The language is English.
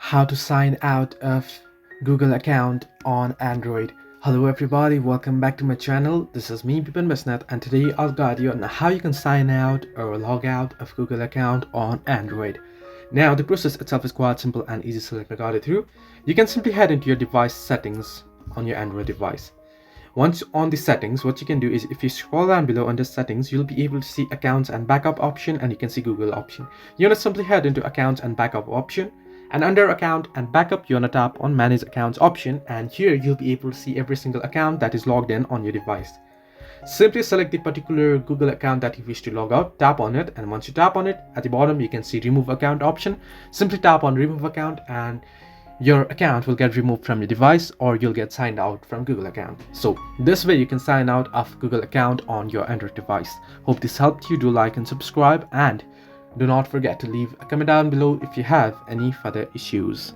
How to sign out of Google account on Android. Hello everybody, welcome back to my channel. This is me Bipin Basnet, and today I'll guide you on how you can sign out or log out of Google account on Android. Now the process itself is quite simple and easy, so let me guide you through. You can simply head into your device settings on your Android device. Once on the settings, what you can do is if you scroll down below under settings, you'll be able to see accounts and backup option, and you can see Google option. You want to simply head into accounts and backup option, and under account and backup you want to tap on manage accounts option, and here you'll be able to see every single account that is logged in on your device. Simply select the particular Google account that you wish to log out, tap on it, and once you tap on it, at the bottom you can see remove account option. Simply tap on remove account and your account will get removed from your device, or you'll get signed out from Google account. So this way you can sign out of Google account on your Android device. Hope this helped you. Do like and subscribe, and do not forget to leave a comment down below if you have any further issues.